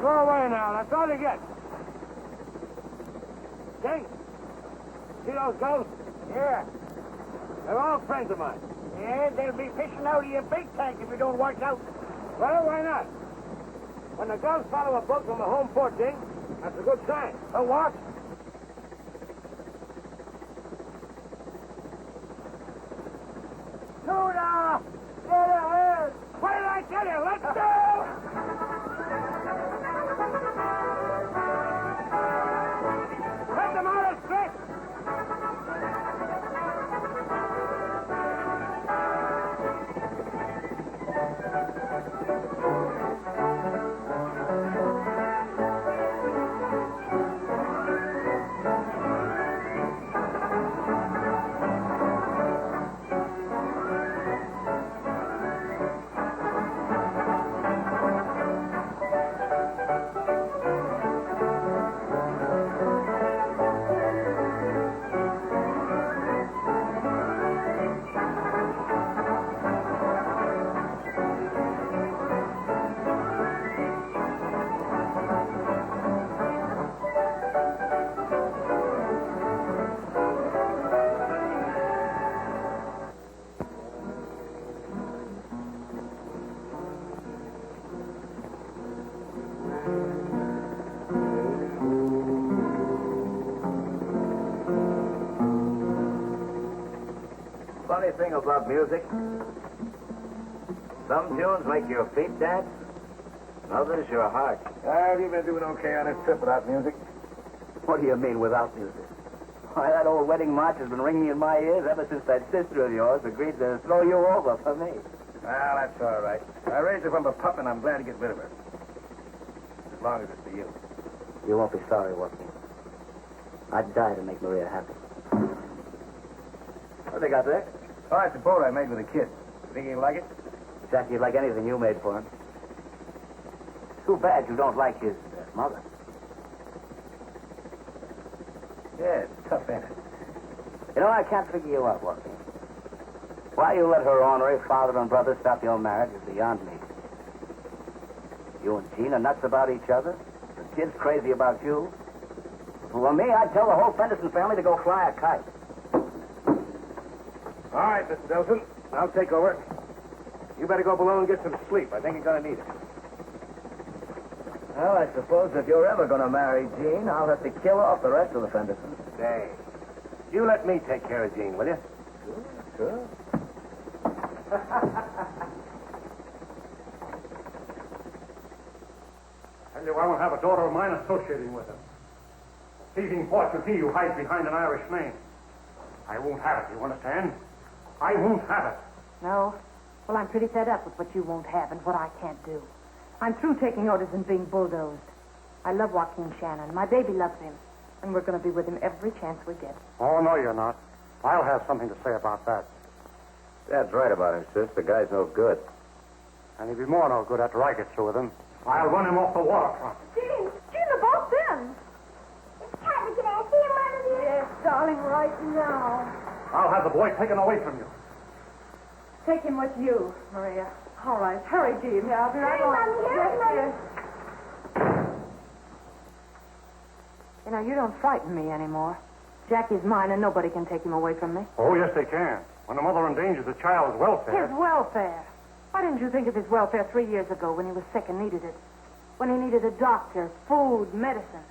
go away now. That's all you get. Jake, see those ghosts? Yeah. They're all friends of mine. Yeah, they'll be fishing out of your big tank if you don't watch out. Well, why not? When the ghosts follow a boat from the home port, Jake, that's a good sign. A what? Tuna! Get ahead! What did I tell you? Let's go! Let them out of sight! Funny thing about music. Some tunes make your feet dance, and others your heart. Have you been doing okay on this trip without music? What do you mean without music? Why, that old wedding march has been ringing in my ears ever since that sister of yours agreed to throw you over for me. Well, that's all right. I raised her from a pup, and I'm glad to get rid of her. As long as it's for you. You won't be sorry, Joaquin. I'd die to make Maria happy. What they got there? Oh, it's a boat I made with a kid. Think he'd like it? Jackie'd like anything you made for him. Too bad you don't like his mother. Yeah, it's tough, ain't it? You know, I can't figure you out, Joaquin. Why you let her ornery father and brother stop your marriage is beyond me. You and Jean are nuts about each other. The kid's crazy about you. If it were me, I'd tell the whole Fenderson family to go fly a kite. All right, Mr. Delson. I'll take over. You better go below and get some sleep. I think you're going to need it. Well, I suppose if you're ever going to marry Jean, I'll have to kill off the rest of the Fendersons. Say, you let me take care of Jean, will you? Sure. Tell you, I won't have a daughter of mine associating with him. Thieving Portuguese who hides behind an Irish name. I won't have it, you understand? I won't have it. No? Well, I'm pretty fed up with what you won't have and what I can't do. I'm through taking orders and being bulldozed. I love Joaquin Shannon. My baby loves him. And we're going to be with him every chance we get. Oh, no, you're not. I'll have something to say about that. Dad's right about him, sis. The guy's no good. And he'll be more no good after I get through with him. I'll run him off the waterfront. Jean, the boat's in. It's Captain. Can I see him, Mother dear? Yes, darling, right now. I'll have the boy taken away from you. Take him with you, Maria. All right. Hurry, Jean. Yeah, I'll be right Hurry, along. Mommy, hurry, Yes. You know, you don't frighten me anymore. Jackie's mine, and nobody can take him away from me. Oh, yes, they can. When a mother endangers a child's welfare. His welfare. Why didn't you think of his welfare 3 years ago when he was sick and needed it? When he needed a doctor, food, medicine?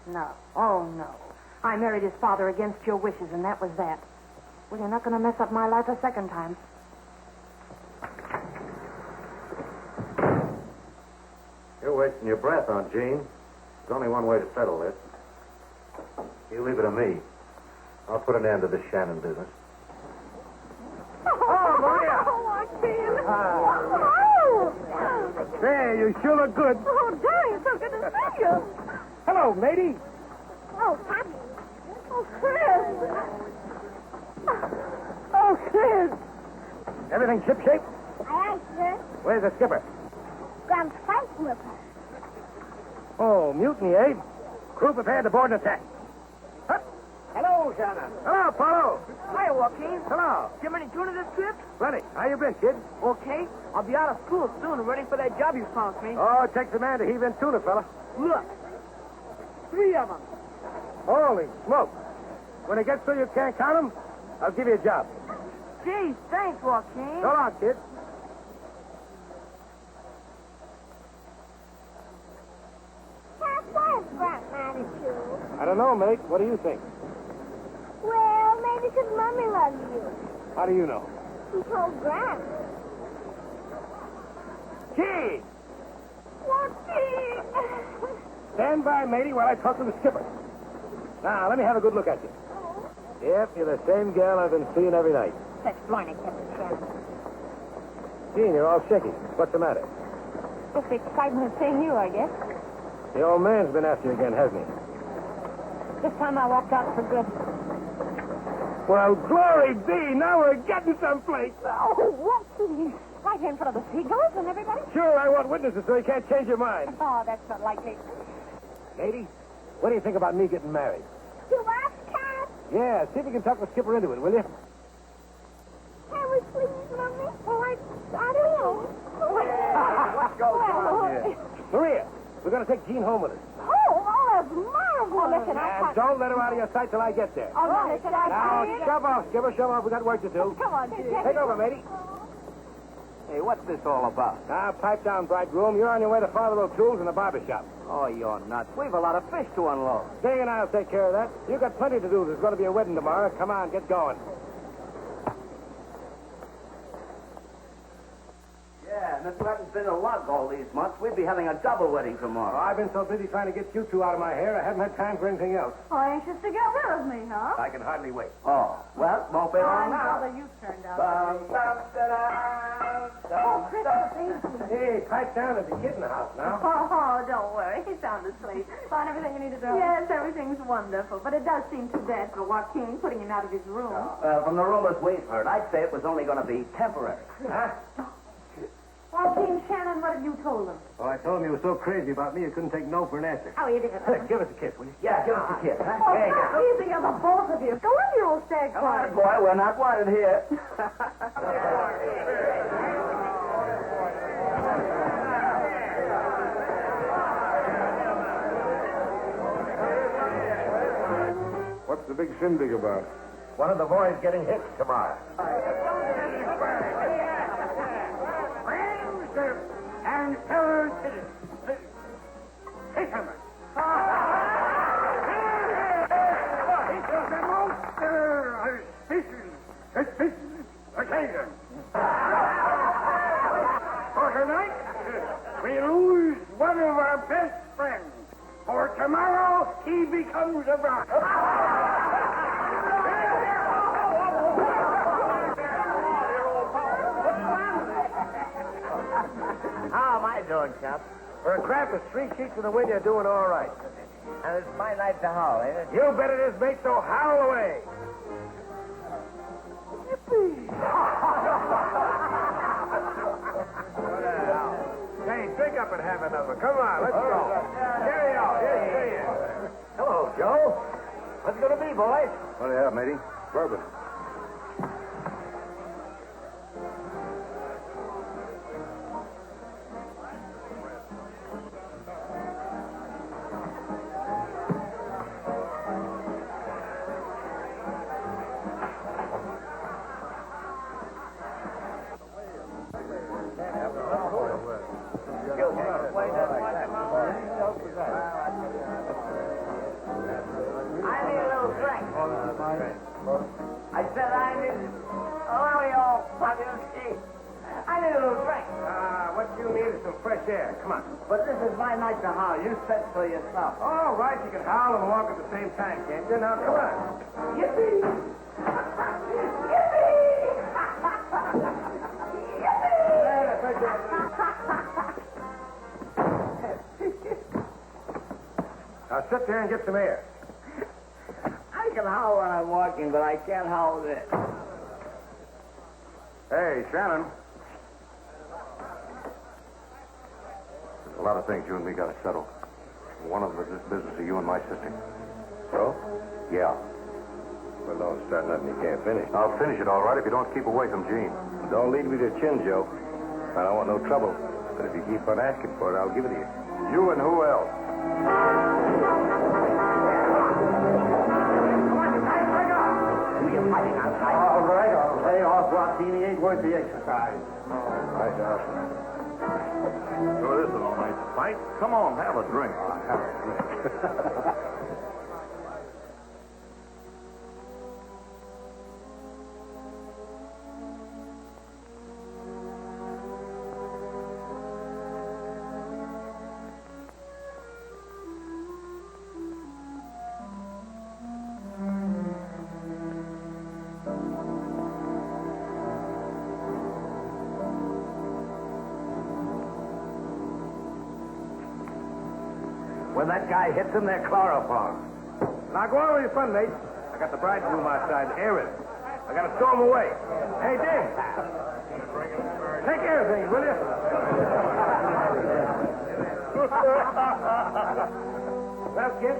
No. Oh, no. I married his father against your wishes, and that was that. Well, you're not going to mess up my life a second time. You're wasting your breath on Jean. There's only one way to settle this. You leave it to me. I'll put an end to this Shannon business. Oh, Maria! Oh, Joaquin! Oh! There, you sure look good. Oh, darling, it's so good to see you. Hello, matey. Oh, Captain. Oh, Chris. Oh, Chris. Everything shipshape? Aye, aye, sir. Where's the skipper? Grumps fighting with her. Oh, mutiny, eh? Crew prepared to board an attack. Huh? Hello, Shannon. Hello, Paulo. Hi, Joaquin. Hello. You have any tuna this trip? Plenty. How you been, kid? Okay. I'll be be out of school soon and ready for that job you promised me. Oh, it takes a man to heave in tuna, fella. Look. 3 of them. Holy smoke. When it gets so you can't count them, I'll give you a job. Gee, thanks, Joaquin. So long, kid. Pop, why is Grant mad at you? I don't know, mate. What do you think? Well, maybe because Mommy loves you. How do you know? She told Grant. Kid! Joaquin! Stand by, matey, while I talk to the skipper. Now, let me have a good look at you. Yep, you're the same gal I've been seeing every night. Such morning, Captain Shannon. Gene, you're all shaky. What's the matter? Just the excitement of seeing you, I guess. The old man's been after you again, hasn't he? This time I walked out for good. Well, glory be! Now we're getting someplace. Oh, Joaquin. Right here in front of the seagulls and everybody? Sure, I want witnesses so you can't change your mind. Oh, that's not likely. Matey, what do you think about me getting married? To us, Cap? Yeah, see if you can talk the skipper into it, will you? Can we please, Mommy? Oh, I don't know. What goes on here? Maria, we're going to take Jean home with us. Oh, that's marvelous. Oh, listen, And don't let her out of your sight till I get there. Oh, no, listen, Now, shove off, skipper, shove off. We got work to do. Come on, Jim. Take over, matey. Hey, what's this all about? Now, pipe down, bridegroom. You're on your way to Father O'Toole's in the barber shop. Oh, you're nuts. We've a lot of fish to unload. Day and I'll take care of that. You've got plenty to do. There's going to be a wedding tomorrow. Come on, get going. Yeah, and if we hadn't been a lug all these months, we'd be having a double wedding tomorrow. I've been so busy trying to get you two out of my hair, I haven't had time for anything else. Oh, anxious to get rid of me, huh? I can hardly wait. Oh, well, won't be long I'm now. glad you turned out. Oh, Christopher, baby. Hey, pipe down. There's a kid in the house now. Oh, don't worry. He's sound asleep. Found everything you needed to know? Yes, everything's wonderful. But it does seem too bad for Joaquin putting him out of his room. From the rumors we've heard, I'd say it was only going to be temporary. Huh? Joaquin, Shannon, what have you told him? Oh, I told him you were so crazy about me you couldn't take no for an answer. Oh, you did. Give us a kiss, will you? Yeah, give us a kiss, huh? Oh, There you go. easy on the both of you. Go into your old stag Come on, party. boy, we're not wanted here. What's the big shindig about? One of the boys getting hit tomorrow. And fellow citizens. Fishermen. It was a most auspicious occasion. For tonight, we lose one of our best friends. For tomorrow, he becomes a bride. How am I doing, Chop? For a craft with 3 sheets in the wind, you're doing all right. And it's my night to howl, ain't it? You bet it is, mate, so howl away. Hey, drink up and have another. Come on, let's go. Carry on. Yes, Hello, Joe. What's it going to be, boys? What do you have, matey? Bourbon. I need a little drink. I said I need... Oh, you all fucking sheep. I need a little drink. What you need is some fresh air. Come on. But this is my night to howl. You said so yourself. All right, you can howl and walk at the same time, can't you? Now, come on. Yippee! Now, sit there and get some air. I can howl when I'm walking, but I can't howl this. Hey, Shannon. There's a lot of things you and me got to settle. One of them is this business of you and my sister. So? Yeah. Well, don't start nothing you can't finish. I'll finish it all right if you don't keep away from Jean. Don't lead me to chin, Joe. I don't want no trouble. But if you keep on asking for it, I'll give it to you. You and who else? All right, I'll lay off Rottini. Ain't worth the exercise. Right, Sure isn't all right to fight. Come on, have a drink. Have a drink. When that guy hits him, they're chloroform. Now go on with your fun, mate. I got the bridegroom outside airing. I got to stow him away. Hey, Dick. Take care of things, will you? Well, kid.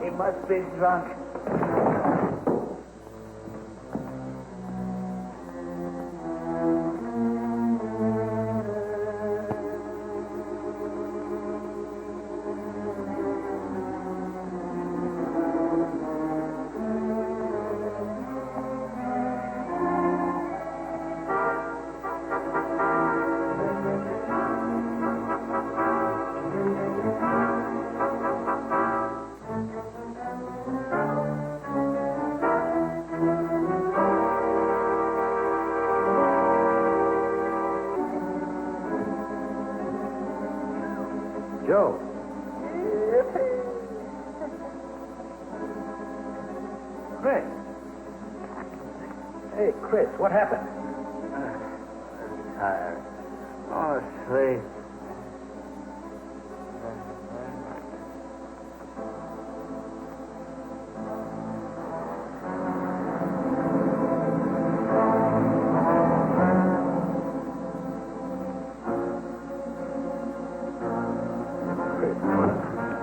He must be drunk. Joe. Chris. Hey, Chris, what happened? Tired. Oh, sleep.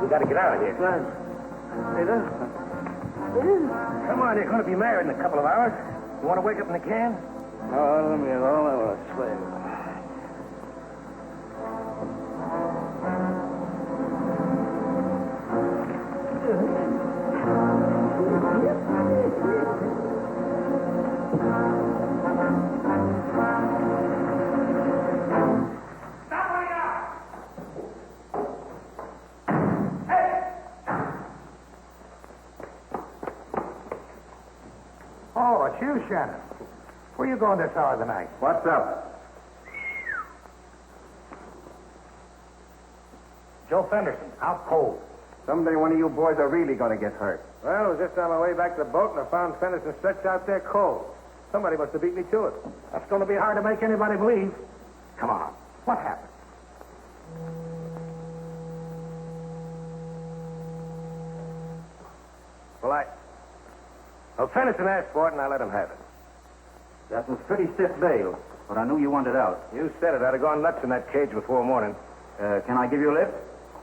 We got to get out of here. Come on, you're going to be married in a couple of hours. You want to wake up in the can? Oh, let me alone. I want to sleep. Oh, it's you, Shannon. Where you going this hour of the night? What's up? Joe Fenderson, out cold. Someday one of you boys are really going to get hurt. Well, I was just on my way back to the boat and I found Fenderson stretched out there cold. Somebody must have beat me to it. That's going to be hard to make anybody believe. Come on. What happened? Well, Fenderson asked for it and I let him have it. That was pretty stiff bail, but I knew you wanted out. You said it. I'd have gone nuts in that cage before morning. Can I give you a lift?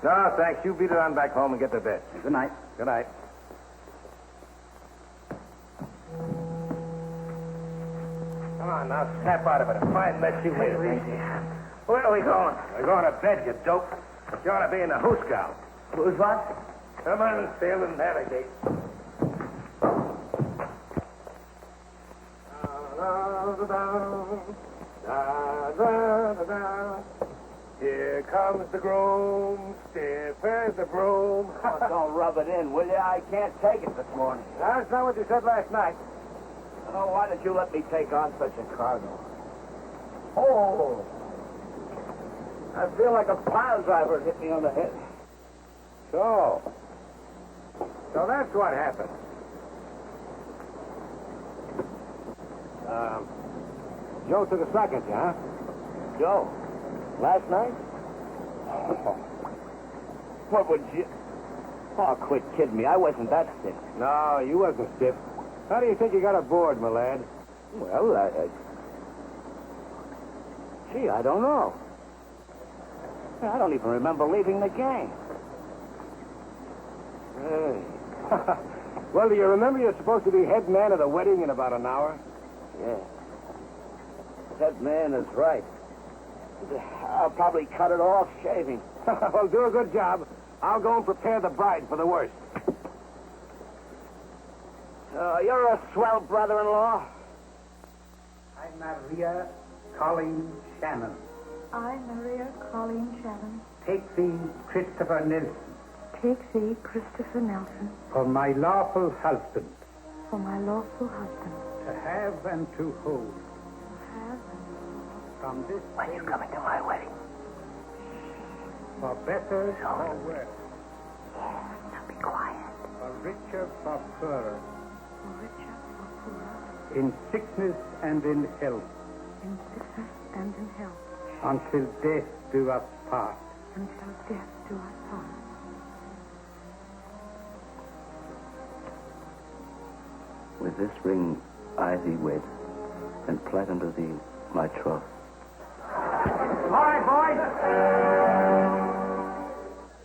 No, thanks. You beat it on back home and get to bed. Good night. Good night. Come on, now, snap out of it. A fine mess you made. Where are we going? We're going to bed, you dope. You ought to be in the hoosegow. Who's what? Come on, sail and navigate. Here comes the groom, stiff as the broom. Oh, don't rub it in, will you? I can't take it this morning. That's not what you said last night. Oh, why did you let me take on such a cargo? Oh! I feel like a pile driver hit me on the head. So So that's what happened. Joe took a sock at you, huh? Joe, last night? What would you... Oh, quit kidding me. I wasn't that stiff. No, you wasn't stiff. How do you think you got aboard, my lad? Well, Gee, I don't know. I don't even remember leaving the game. Hey. Well, do you remember you're supposed to be head man of the wedding in about an hour? Yeah. That man is right. I'll probably cut it off shaving. Well, do a good job. I'll go and prepare the bride for the worst. You're a swell brother-in-law. I'm Maria Colleen Shannon. I, Maria Colleen Shannon, Take thee, Christopher Nelson, take thee, Christopher Nelson, for my lawful husband, for my lawful husband, to have and to hold to have from this When you coming to my wedding? for better or worse, now be quiet, for richer for poorer, for richer or poorer, in sickness and in health, in sickness and in health, until death do us part. until death do us part. With this ring I thee wed, and plight unto thee my troth. All right, boys.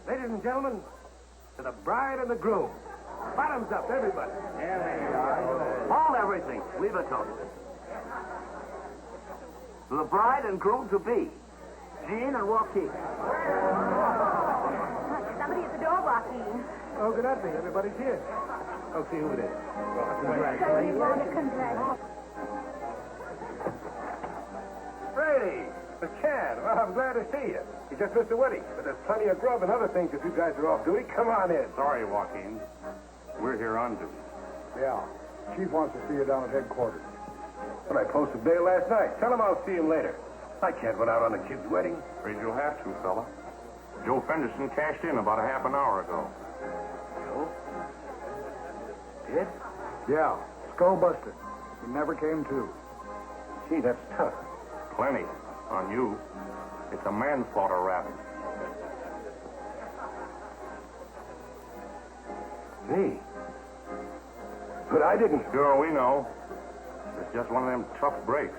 Ladies and gentlemen, to the bride and the groom. Bottoms up, everybody. Hold everything. Leave it to the bride and groom to be, Jean and Joaquin. Somebody at the door, Joaquin. Oh, good afternoon. Everybody's here. I'll see who it is. Brady, McCann. Well, I'm glad to see you. You just missed the wedding, but there's plenty of grub and other things if you guys are off duty. Come on in. Sorry, Joaquin. We're here on duty. Yeah. Chief wants to see you down at headquarters. Well, I posted bail last night. Tell him I'll see him later. I can't run out on the kid's wedding. Afraid you'll have to, fella. Joe Fenderson cashed in about a half an hour ago. Did? Yeah. Skull busted. He never came to. Gee, that's tough. Plenty. On you. It's a manslaughter rap. Me? But I didn't. Sure, we know. It's just one of them tough breaks.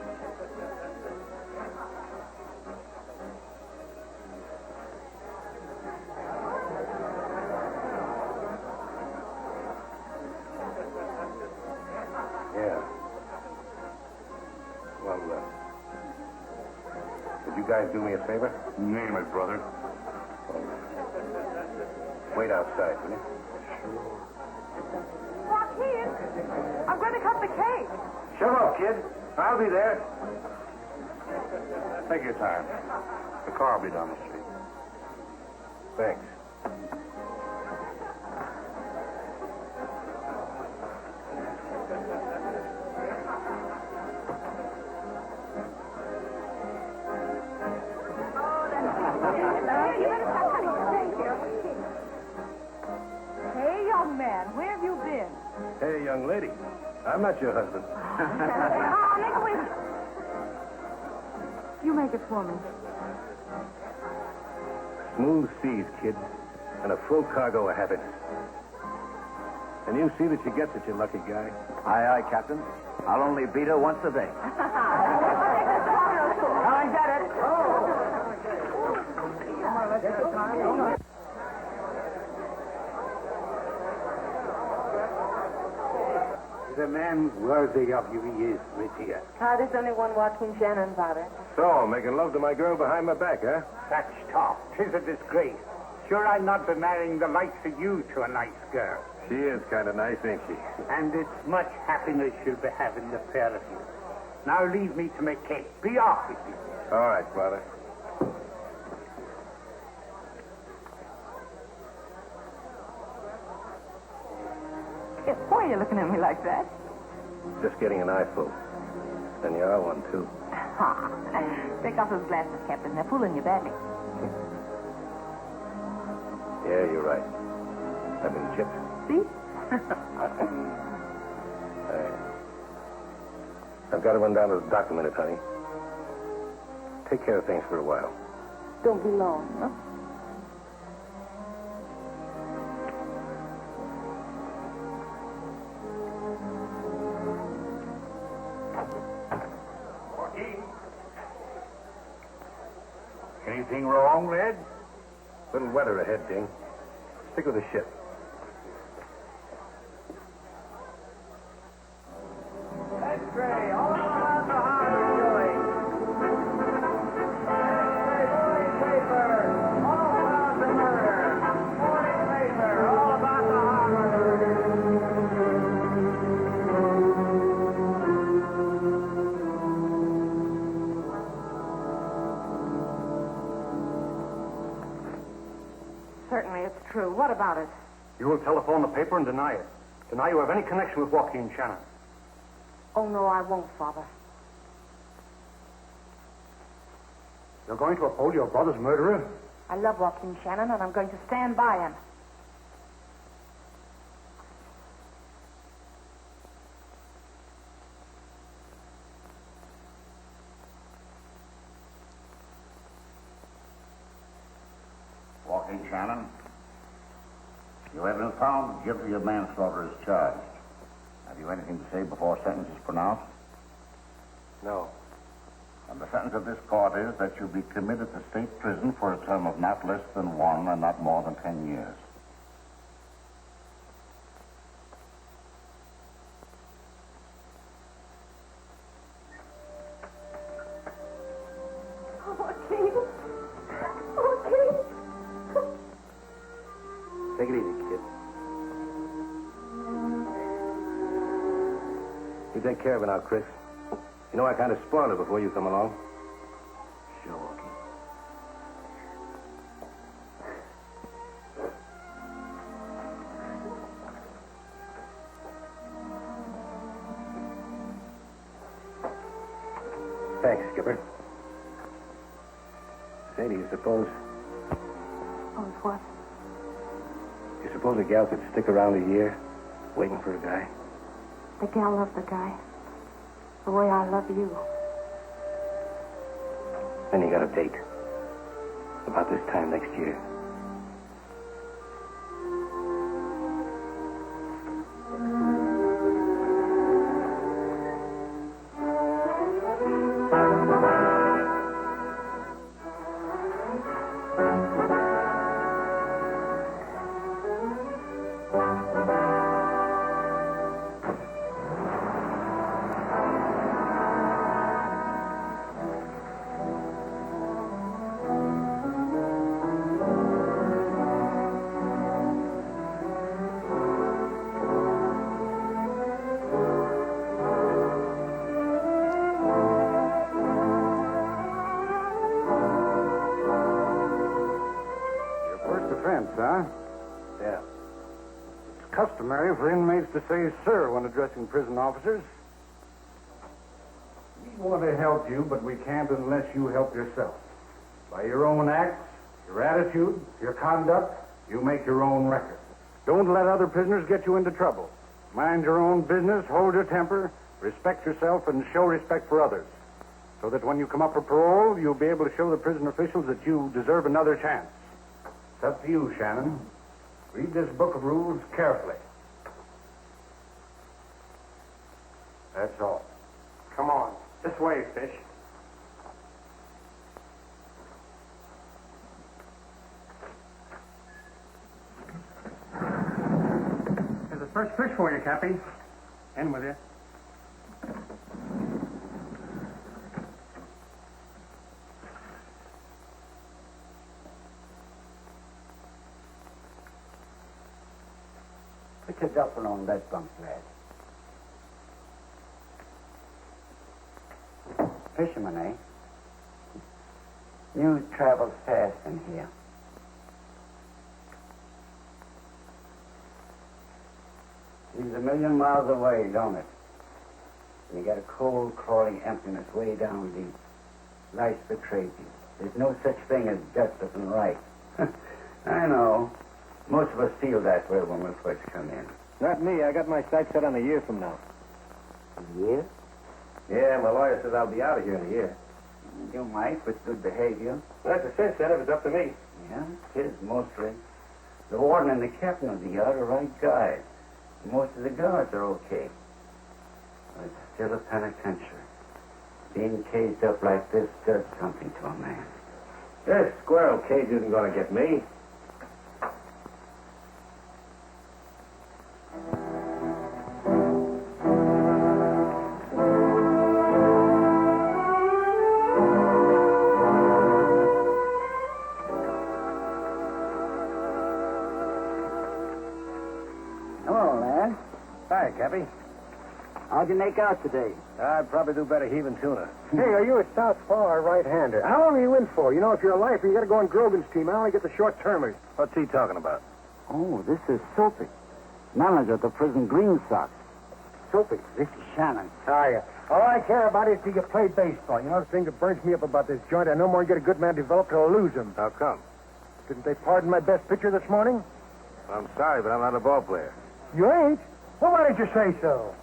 Yeah. Well, would you guys do me a favor? Name it, brother. Wait outside, will you? Joaquin, I'm going to cut the cake. Shut up, kid. I'll be there. Take your time. The car will be down the street. Thanks. Hey, young man, where have you been? Hey, young lady. I'm not your husband. Oh, make a wish. You make it for me. Smooth seas, kid. And a full cargo of happiness. And you see that she gets it, you lucky guy. Aye, aye, Captain. I'll only beat her once a day. I get it. The man worthy of you he is, Lydia. There's only one Joaquin Shannon, Father. So, making love to my girl behind my back, huh? Such talk. 'Tis a disgrace. Sure, I'm not be marrying the likes of you to a nice girl. She is kind of nice, ain't she? And it's much happiness you'll be having, the pair of you. Now leave me to make cake. Be off with you. All right, Father. Why are you looking at me like that? Just getting an eyeful. And you are one, too. Take off those glasses, Captain. They're fooling you badly. Yeah, you're right. I've been chipped. See? I've got to run down to the doctor a minute, honey. Take care of things for a while. Don't be long, huh? Anything wrong, Red? Little weather ahead, Ding. Stick with the ship. X-ray, all about the harbor doing. Morning paper, all about the murder. Morning paper, all about the harbor. Certainly it's true. What about it? You will telephone the paper and deny it. Deny you have any connection with Joaquin Shannon. Oh, no, I won't, Father. You're going to uphold your brother's murderer? I love Joaquin Shannon, and I'm going to stand by him. Joaquin Shannon, you have been found guilty of manslaughter as charged. Have you anything to say before sentence is pronounced? No. And the sentence of this court is that you be committed to state prison for a term of not less than 1 and not more than 10 years. Take it easy, kid. You take care of it now, Chris. You know I kind of spoiled it before you come along. Sure, Joaquin. Thanks, Skipper. Say, do you suppose... Oh, what? You suppose a gal could stick around a year waiting for a guy? The gal loved the guy. The way I love you. Then you got a date. About this time next year. Huh? Yeah. It's customary for inmates to say sir when addressing prison officers. We want to help you, but we can't unless you help yourself. By your own acts, your attitude, your conduct, you make your own record. Don't let other prisoners get you into trouble. Mind your own business, hold your temper, respect yourself, and show respect for others. So that when you come up for parole, you'll be able to show the prison officials that you deserve another chance. It's up to you, Shannon. Read this book of rules carefully. That's all. Come on. This way, Fish. There's a fresh fish for you, Cappy. In with you. Put your duffel on that bunk, lad. Fisherman, eh? You travel fast in here. Seems a million miles away, don't it? And you got a cold, crawling emptiness way down deep. Life's betrayed you. There's no such thing as justice and right. I know. Most of us feel that way when we first come in. Not me. I got my sights set on a year from now. A year? Yeah, my lawyer says I'll be out of here in a year. You might, with good behavior. That's a cinch, then, if it's up to me. Yeah, it is, mostly. The warden and the captain of the yard are right guys. Most of the guards are okay. But it's still a penitentiary. Being caged up like this does something to a man. This squirrel cage isn't going to get me. Hello, lad. Hi, Cappy. How'd you make out today? I'd probably do better heaving tuna. Hey, are you a southpaw or right-hander? How long are you in for? You know, if you're a lifer, you got to go on Grogan's team. I only get the short-termers. What's he talking about? Oh, this is Soapy, manager of the prison Green Sox. Soapy, this is Shannon. Hiya. All I care about is do you play baseball. You know, the thing that burns me up about this joint, I no more get a good man developed or I'll lose him. How come? Didn't they pardon my best pitcher this morning? I'm sorry, but I'm not a ball player. You ain't? Well, why didn't you say so?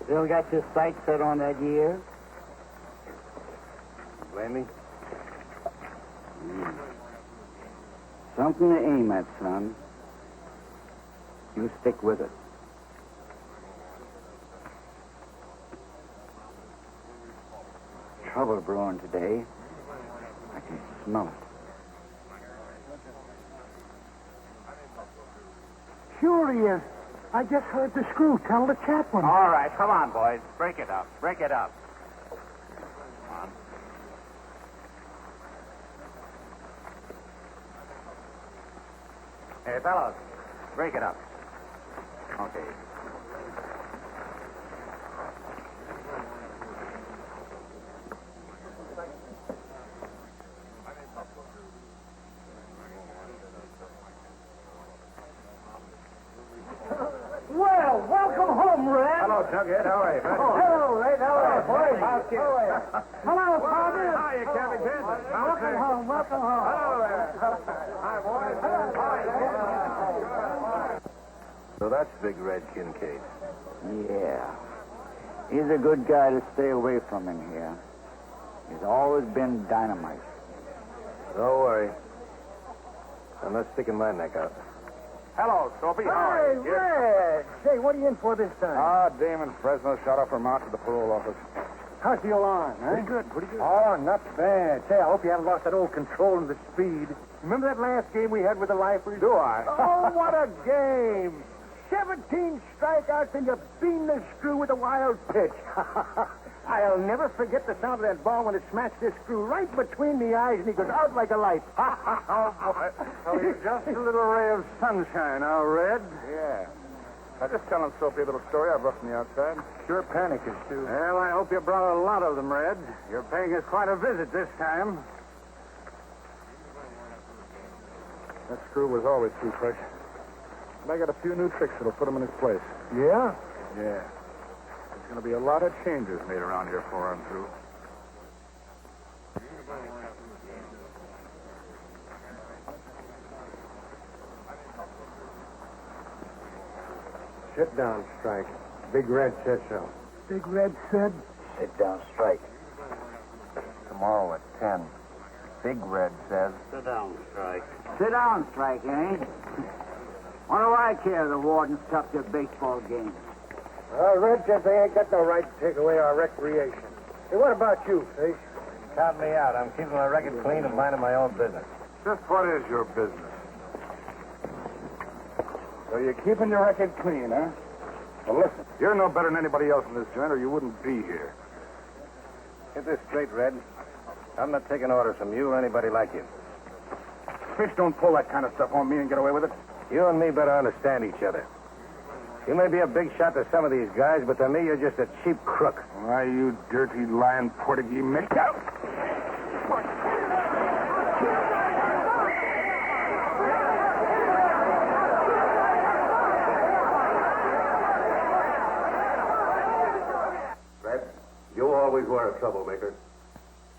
Still got your sights set on that year? Blame me? Something to aim at, son. You stick with it. Trouble brewing today. I can smell it. Sure he is. I just heard the screw tell the chaplain. All right, come on, boys. Break it up. Break it up. Come on. Hey, fellows, break it up. Okay. Well, welcome home, Red. Hello, Jughead. How are you, man? Hello, Red. How are you, boys? How's it? How are you? Hello, Father. Hiya, Captain. Welcome home. Welcome home. Hello there. Hi, boys. So that's Big Red Kincaid. Yeah. He's a good guy to stay away from in here. He's always been dynamite. Don't worry. I'm not sticking my neck out. Hello, Soapy. Hey, Red. Say, what are you in for this time? Damon Fresno shot off her mount to the parole office. How's the alarm, huh? Pretty good, pretty good. Oh, not bad. Say, I hope you haven't lost that old control and the speed. Remember that last game we had with the lifers? Do I? Oh, what a game. 17 strikeouts and you bean the screw with a wild pitch. I'll never forget the sound of that ball when it smashed this screw right between the eyes and he goes out like a light. Oh, boy. Well, he's just a little ray of sunshine, now, Red. Yeah. I just telling Soapy a little story I brought from the outside. Sure panickers, too. Well, I hope you brought a lot of them, Red. You're paying us quite a visit this time. That screw was always too fresh. But I got a few new tricks that'll put him in his place. Yeah? Yeah. There's going to be a lot of changes made around here before I'm through. Sit down, Strike. Big Red said so. Big Red said. Sit down, Strike. Tomorrow at 10. Big Red says. Sit down, Strike. Sit down, Strike, eh? What do I care? The warden stopped your baseball game. Red says they ain't got no right to take away our recreation. Hey, what about you, Fish? Count me out. I'm keeping my record clean and minding my own business. Just what is your business? So you're keeping your record clean, huh? Well, listen, you're no better than anybody else in this joint, or you wouldn't be here. Get this straight, Red. I'm not taking orders from you or anybody like you. Fish don't pull that kind of stuff on me and get away with it. You and me better understand each other. You may be a big shot to some of these guys, but to me, you're just a cheap crook. Why, you dirty, lying Portuguese mix. Red, you always were a troublemaker.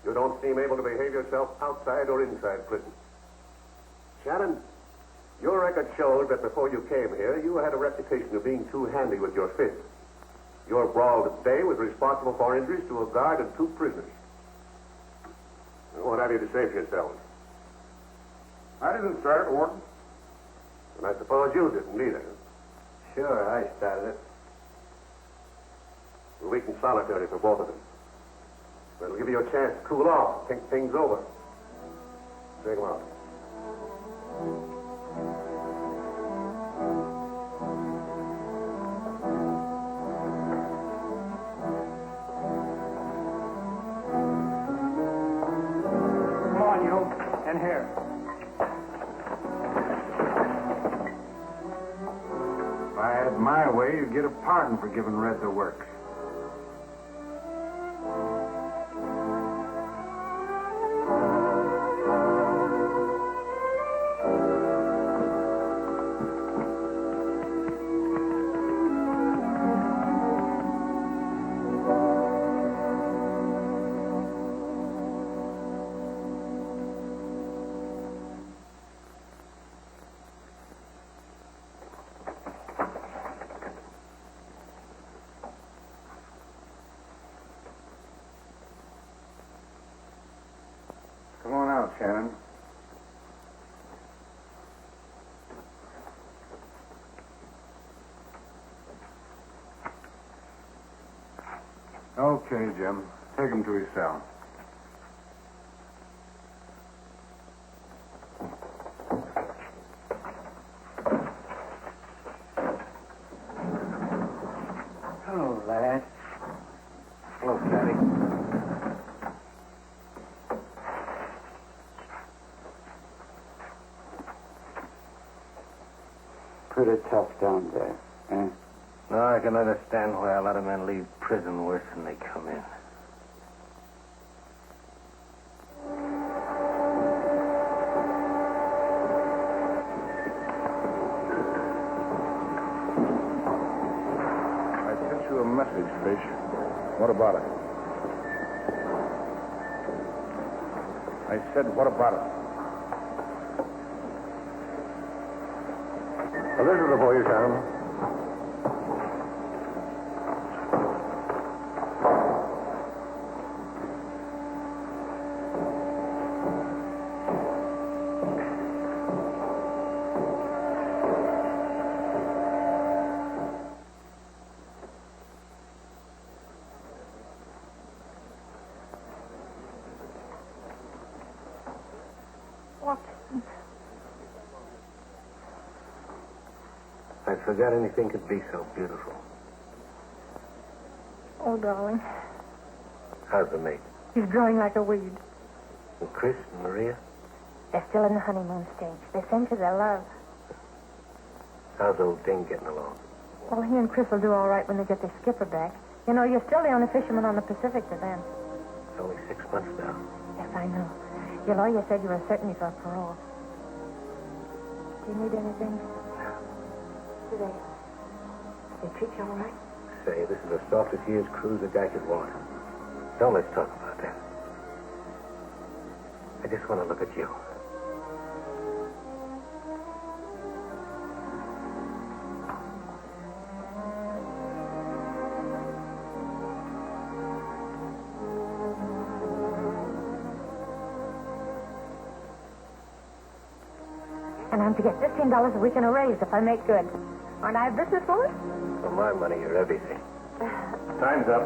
You don't seem able to behave yourself outside or inside prison. Shannon, your record shows that before you came here, you had a reputation of being too handy with your fists. Your brawl today was responsible for injuries to a guard and 2 prisoners. What have you to say for yourselves? I didn't start, Warden. And I suppose you didn't either. Sure, I started it. A week in solitary for both of them. It'll give you a chance to cool off, think things over. Take them out. Come on, you. In here. If I had my way, you'd get a pardon for giving Red the works. Come on out, Shannon. Okay, Jim. Take him to his cell. Hello, lad. Hello, Fatty. Pretty tough down there, eh? No, I can understand why a lot of men leave prison worse than they come in. I sent you a message, Fish. What about it? I said, what about it? Well, this is the for you, Shannon. I forgot anything could be so beautiful. Oh, darling. How's the mate? He's growing like a weed. And Chris and Maria? They're still in the honeymoon stage. They sent you their love. How's old Ding getting along? Well, he and Chris will do all right when they get their skipper back. You know, you're still the only fisherman on the Pacific to them. It's only 6 months now. Yes, I know. Your lawyer said you were certain you got parole. Do you need anything? Do they treat you all right? Say, this is the softest year's cruise a guy could want. Don't let's talk about that. I just want to look at you. I'm to get $15 a week in a raise if I make good. Aren't I a businesswoman? For my money, you're everything. Time's up.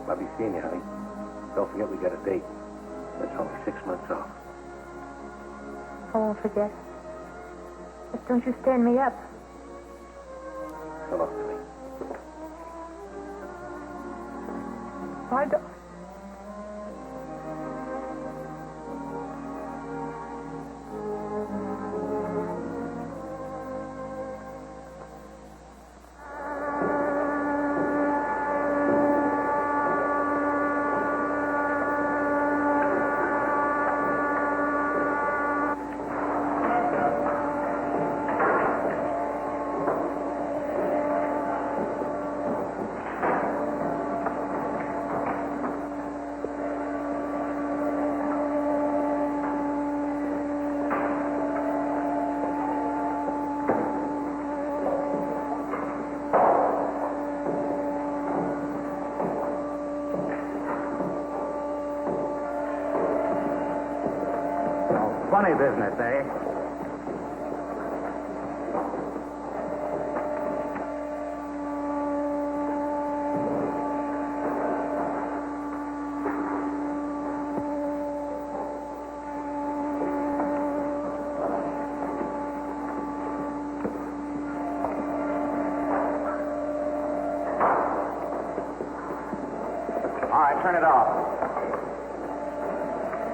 I'll be seeing you, honey. Don't forget we got a date. That's only 6 months off. I won't forget. Just don't you stand me up. So long to me. I don't... Funny business, eh? All right, turn it off.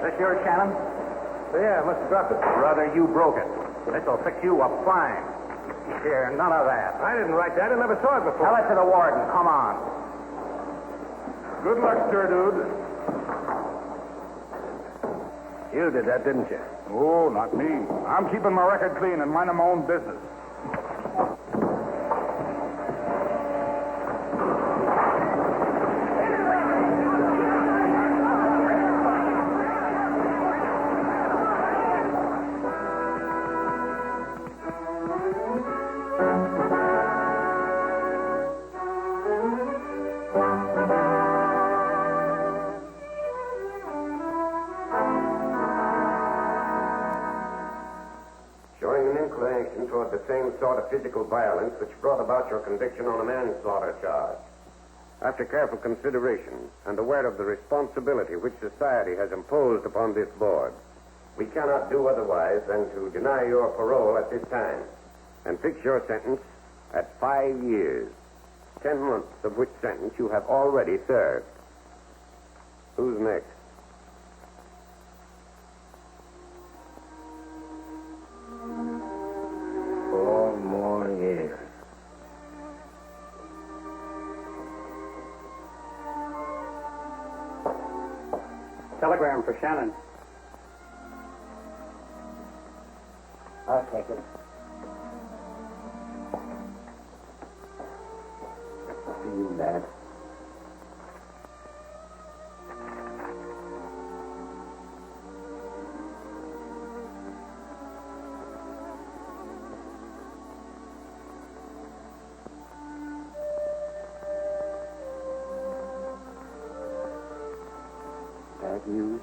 This yours, Shannon? Yeah, I must have dropped it. Brother, you broke it. This'll fix you up fine. Here, none of that. I didn't write that. I never saw it before. Tell it to the warden. Come on. Good luck, sir, dude. You did that, didn't you? Oh, not me. I'm keeping my record clean and minding my own business. Toward the same sort of physical violence which brought about your conviction on a manslaughter charge. After careful consideration and aware of the responsibility which society has imposed upon this board, we cannot do otherwise than to deny your parole at this time and fix your sentence at 5 years, 10 months of which sentence you have already served. Who's next? 4 more years. Telegram for Shannon. I'll take it. See you, lad. Bad news?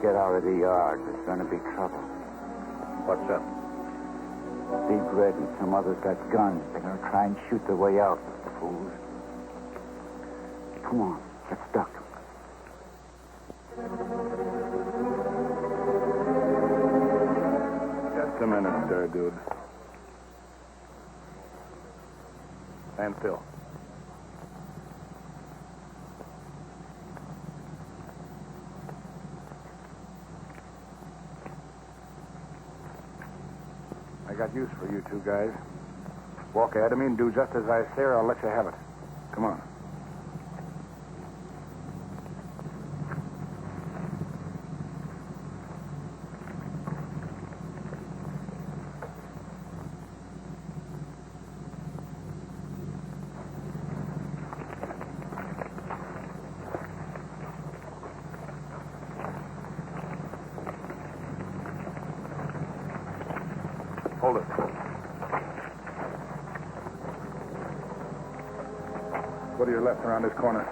Get out of the yard. There's going to be trouble. What's up? Big Red and some others got guns. They're going to try and shoot their way out, fools. Come on, let's duck. Just a minute, sir, dude. Stand still. I got use for you two guys. Walk ahead of me and do just as I say, or I'll let you have it. Come on. Hold it. Go to your left around this corner.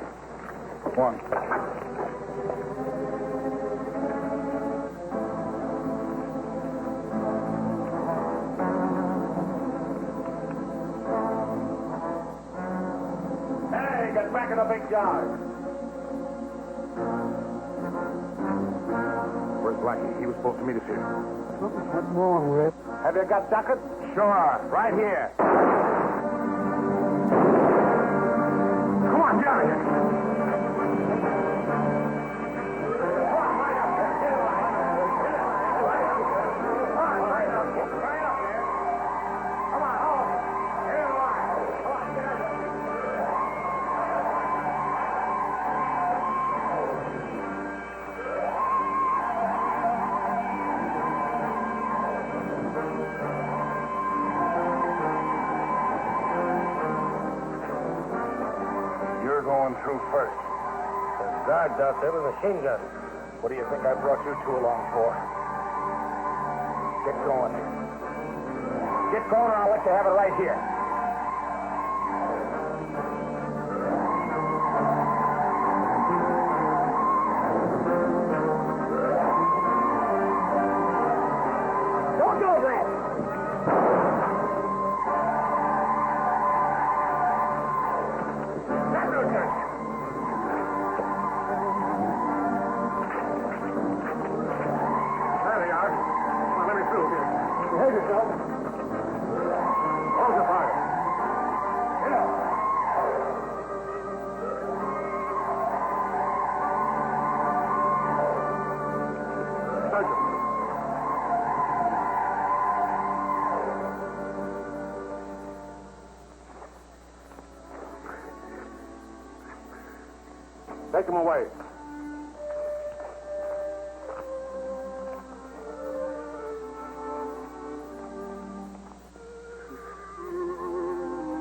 One. Hey, get back in the big yard. Where's Blackie? He was supposed to meet us here. What's wrong, Rip? Have you got ducats? Sure, right here. Come on, Jerry. You're going through first. There's guards out there with machine guns. What do you think I brought you two along for? Get going. Get going, or I'll let you have it right here. Don't do that. That's no chance. There they are. Come on, let me through here. Behave yourself. Close the fire. Sergeant. Take him away.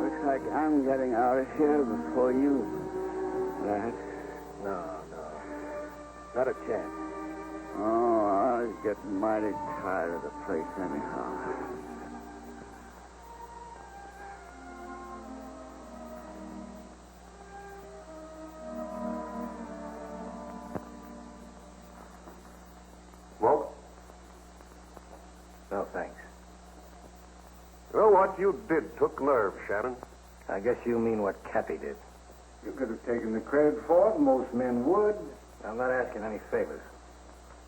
Looks like I'm getting out of here before you, Lad. No. Not a chance. Oh, I was getting mighty tired of the place anyhow. Smoke? No, thanks. Well, what you did took nerve, Shannon. I guess you mean what Cappy did. You could have taken the credit for it. Most men would. I'm not asking any favors.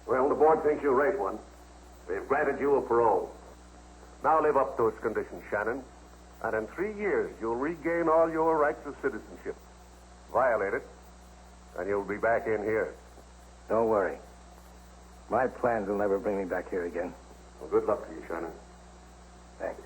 Well, the board thinks you raised one. They've granted you a parole. Now live up to its conditions, Shannon. And in 3 years, you'll regain all your rights of citizenship. Violate it, and you'll be back in here. Don't worry. My plans will never bring me back here again. Well, good luck to you, Shannon. Thanks.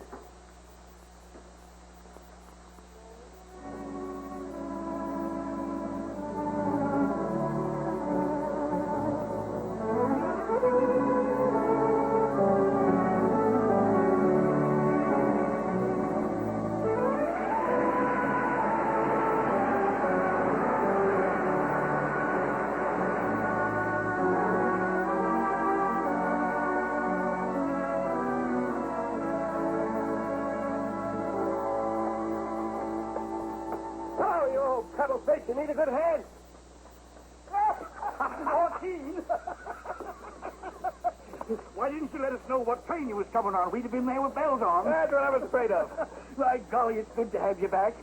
Pebbleface, you need a good hand. Why didn't you let us know what train you was coming on? We'd have been there with bells on. That's what I was afraid of. By golly, it's good to have you back.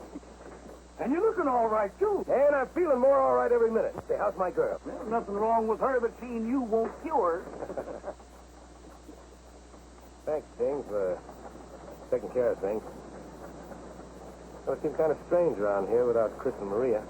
And you're looking all right, too. And I'm feeling more all right every minute. Say, how's my girl? Well, nothing wrong with her, but seeing you won't cure. Thanks, Ding, for taking care of things. It seems kind of strange around here without Chris and Maria.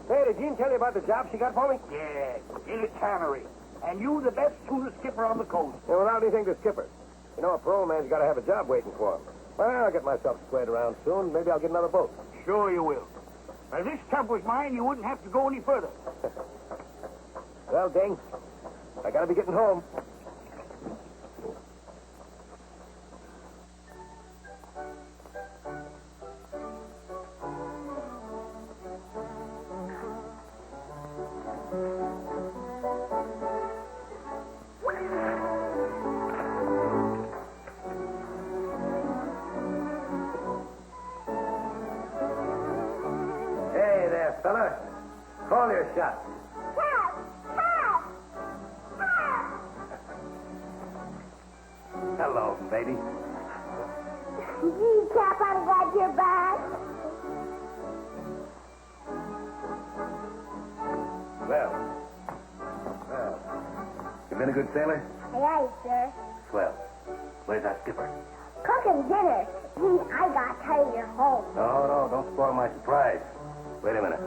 Hey, did Jean tell you about the job she got for me? Yeah, in a cannery. And you the best tuna skipper on the coast. Yeah, without anything to skipper. You know, a parole man's got to have a job waiting for him. Well, I'll get myself squared around soon. Maybe I'll get another boat. Sure you will. If this tub was mine, you wouldn't have to go any further. Well, Ding, I got to be getting home. Hey there, fella. Call your shot. Hello, baby. Gee, Cap, I'm glad you're back. Well, you been a good sailor? Aye, sir. Swell. Where's our skipper? Cooking dinner. Gee, I got tired you're home. No, don't spoil my surprise. Wait a minute.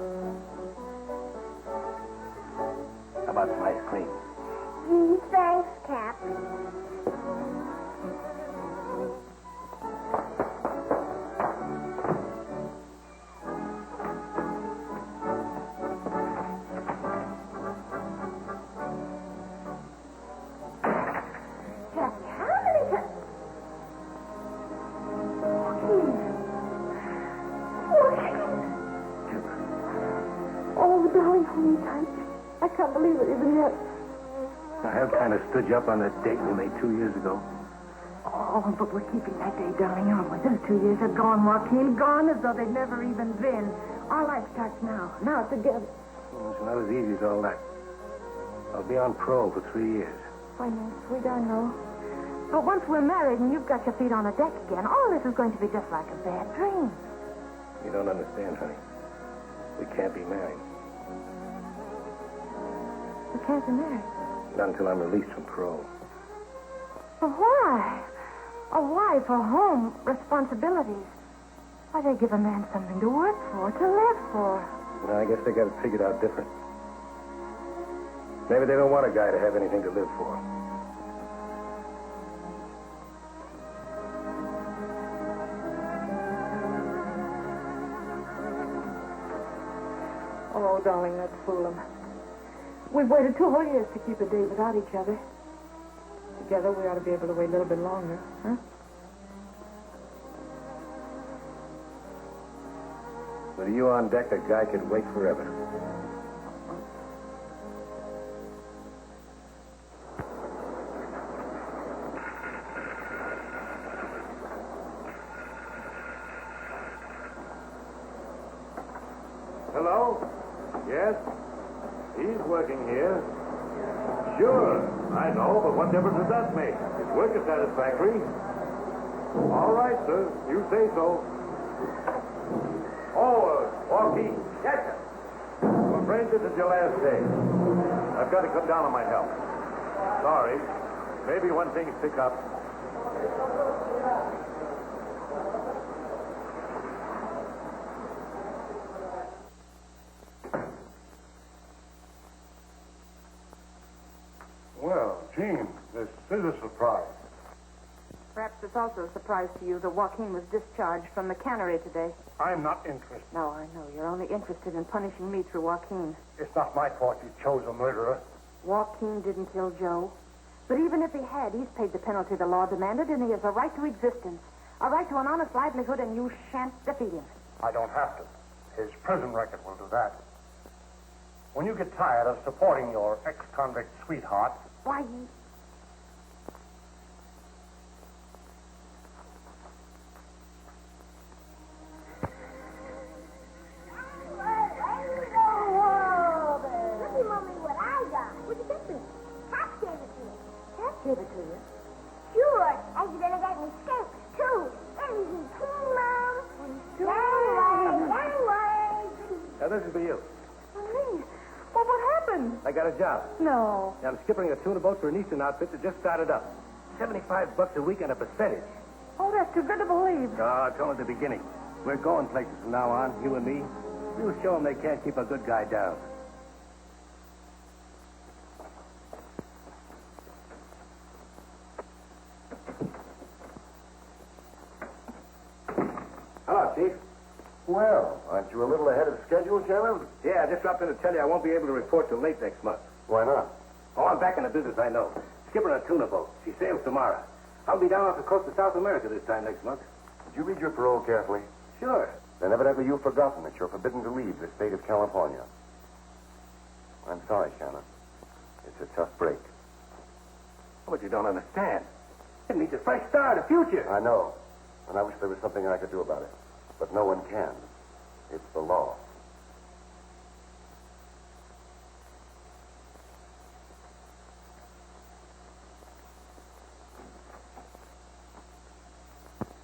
How about some ice cream? Gee, thanks, Cap. Oh, darling, hold me tight. I can't believe it even yet. I have kind of stood you up on that date we made 2 years ago. Oh, but we're keeping that day, darling, aren't we? Those 2 years are gone, Joaquin. Gone as though they'd never even been. Our life starts now. Now together. Well, it's not as easy as all that. I'll be on parole for 3 years. I know, sweet, I know. But once we're married and you've got your feet on the deck again, all this is going to be just like a bad dream. You don't understand, honey. We can't be married. We can't be married. Not until I'm released from parole. But why? A wife, a home, responsibilities. Why, they give a man something to work for, to live for. Well, I guess they got it figured out different. Maybe they don't want a guy to have anything to live for. Oh, darling, let's fool them. We've waited 2 whole years to keep a day without each other. Together, we ought to be able to wait a little bit longer, huh? With you on deck, a guy could wait forever. Hello? Yes? He's working here. Sure, I know, but what difference does that make? His work is satisfactory. All right, sir. You say so. Oh, Joaquin. Yes, sir. I'm afraid this is your last day. I've got to cut down on my help. Sorry. Maybe when things pick up. Well, Gene, this is a surprise. Perhaps it's also a surprise to you that Joaquin was discharged from the cannery today. I'm not interested. No, I know. You're only interested in punishing me through Joaquin. It's not my fault you chose a murderer. Joaquin didn't kill Joe. But even if he had, he's paid the penalty the law demanded, and he has a right to existence, a right to an honest livelihood, and you shan't defeat him. I don't have to. His prison record will do that. When you get tired of supporting your ex-convict sweetheart... Why, give it to you. Sure. And you're gonna get me steaks, too. Anything, Mom. Young words. Now, this is for you. Me? Well, what happened? I got a job. No. I'm skippering a tuna boat for an Eastern outfit that just started up. $75 a week and a percentage. Oh, that's too good to believe. Oh, it's only the beginning. We're going places from now on, you and me. We'll show them they can't keep a good guy down. Hello, Chief. Well, aren't you a little ahead of schedule, Shannon? Yeah, I just dropped in to tell you I won't be able to report till late next month. Why not? Oh, I'm back in the business, I know. Skipping a tuna boat. She sails tomorrow. I'll be down off the coast of South America this time next month. Did you read your parole carefully? Sure. Then evidently you've forgotten that you're forbidden to leave the state of California. I'm sorry, Shannon. It's a tough break. But you don't understand. It means a fresh start, a future. I know. And I wish there was something I could do about it. But no one can. It's the law.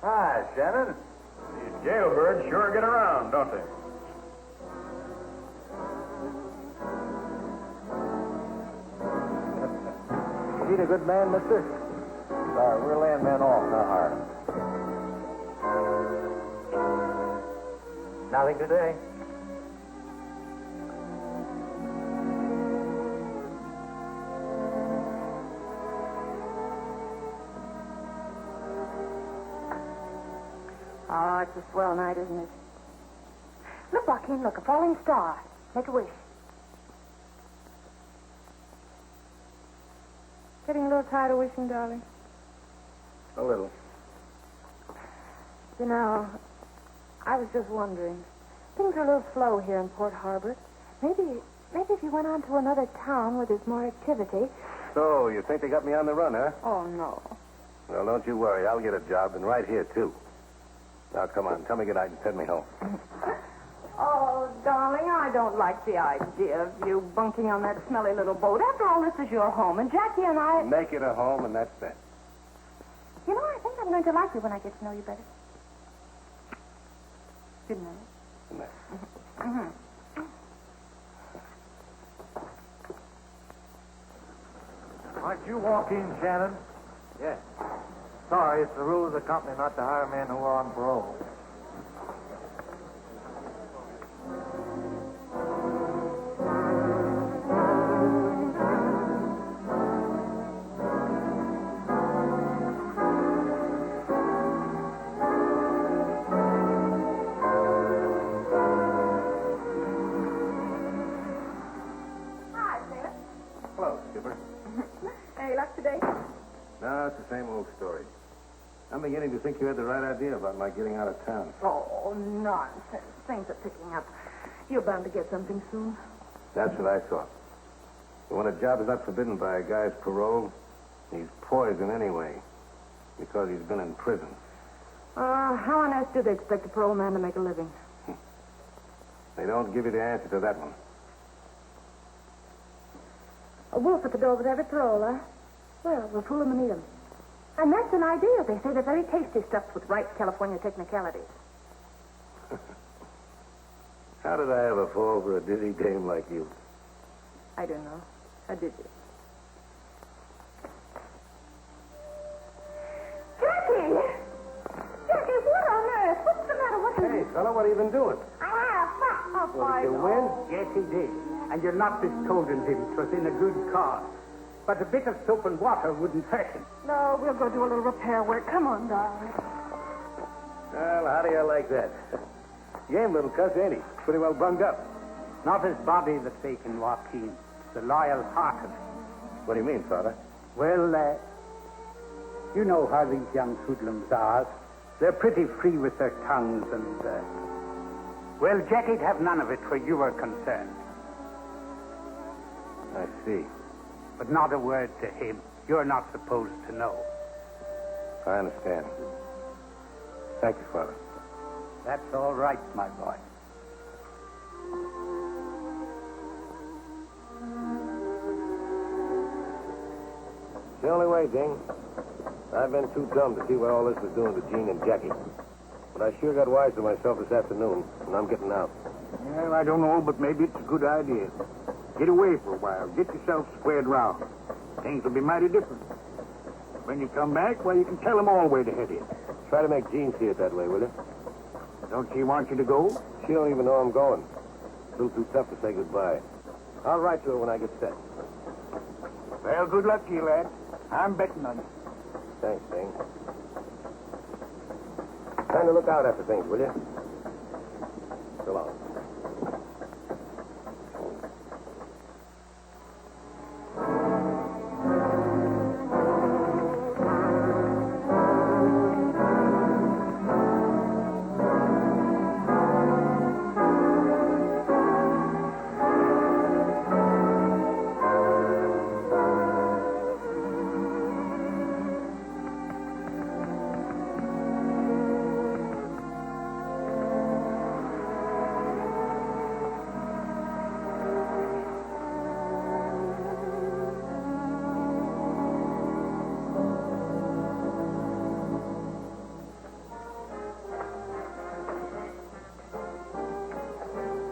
Hi, Shannon. These jailbirds sure get around, don't they? Is he a good man, mister? Sorry, we're laying men off, not hiring. Nothing today. Oh, it's a swell night, isn't it? Look, Joaquin, look, a falling star. Make a wish. Getting a little tired of wishing, darling? A little. You know, I was just wondering. Things are a little slow here in Port Harbor. Maybe if you went on to another town where there's more activity. So, you think they got me on the run, huh? Oh, no. Well, don't you worry. I'll get a job, and right here, too. Now, come on. Tell me goodnight and send me home. Oh, darling, I don't like the idea of you bunking on that smelly little boat. After all, this is your home, and Jackie and I... Make it a home, and that's that. You know, I think I'm going to like you when I get to know you better. Good night. Good night. Mm-hmm. Aren't you walking, Shannon? Yes. Sorry, it's the rule of the company not to hire men who are on parole. Hi, Sarah. Hello, Skipper. Any luck today? No, it's the same old story. I'm beginning to think you had the right idea about my getting out of town. Oh, nonsense. Things are picking up. You're bound to get something soon. That's what I thought. But when a job is not forbidden by a guy's parole, he's poison anyway, because he's been in prison. How on earth do they expect a parole man to make a living? They don't give you the answer to that one. A wolf at the door with every parole, huh? Well, we'll fool them and eat them. And that's an idea. They say they're very tasty, stuffed with ripe California technicalities. How did I ever fall for a dizzy dame like you? I don't know. How did you? Jackie! Jackie, what on earth? What's the matter? What Hey, fella, what have you been doing? I had a fight. Oh, I Did you know. win? Yes, he did. And you're not discolding him. 'Twas in a good cause. But a bit of soap and water wouldn't hurt him. No, we'll go do a little repair work. Come on, darling. Well, how do you like that? Game little cuss, ain't he? Pretty well bunged up. Not his body that's aching, Joaquin. The loyal heart of it. What do you mean, Father? Well, you know how these young hoodlums are. They're pretty free with their tongues and, well, Jackie'd have none of it where you were concerned. I see. But not a word to him. You're not supposed to know. I understand. Thank you, Father. That's all right, my boy. The only way way, Ding. I've been too dumb to see what all this was doing to Gene and Jackie. But I sure got wise to myself this afternoon, and I'm getting out. Well, I don't know, but maybe it's a good idea. Get away for a while. Get yourself squared round. Things will be mighty different. When you come back, well, you can tell them all where to head in. Try to make Jean see it that way, will you? Don't she want you to go? She don't even know I'm going. Still too tough to say goodbye. I'll write to her when I get set. Well, good luck to you, lad. I'm betting on you. Thanks, Ding. Kind of look out after things, will you? So long.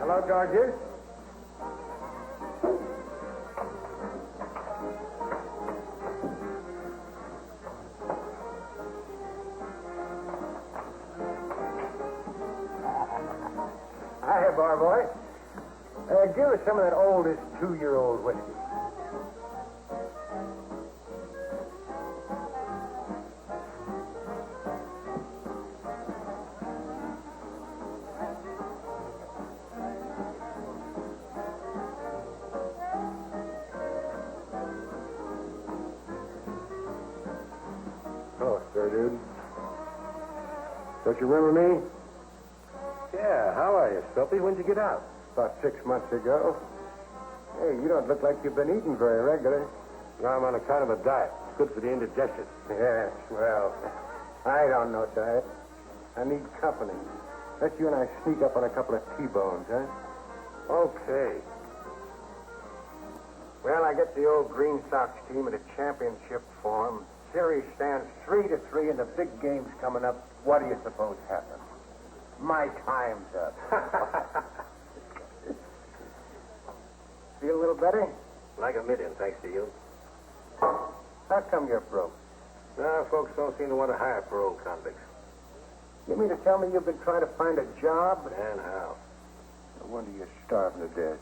Hello, Georges. Hiya, bar boy. Give us some of that oldest 2-year-old whiskey. Oh, sir, dude. Don't you remember me? Yeah, how are you, Soapy? When'd you get out? About 6 months ago. Hey, you don't look like you've been eating very regular. No, I'm on a kind of a diet. It's good for the indigestion. Yes, well, I don't know diet. I need company. Let you and I sneak up on a couple of T-bones, huh? Okay. Well, I get the old Green Sox team in a championship form. Series stands 3-3, and the big game's coming up. What do you suppose happens? My time's up. Feel a little better? Like a million, thanks to you. How come you're broke? No, folks don't seem to want to hire parole convicts. You mean to tell me you've been trying to find a job? And how? No wonder you're starving to death.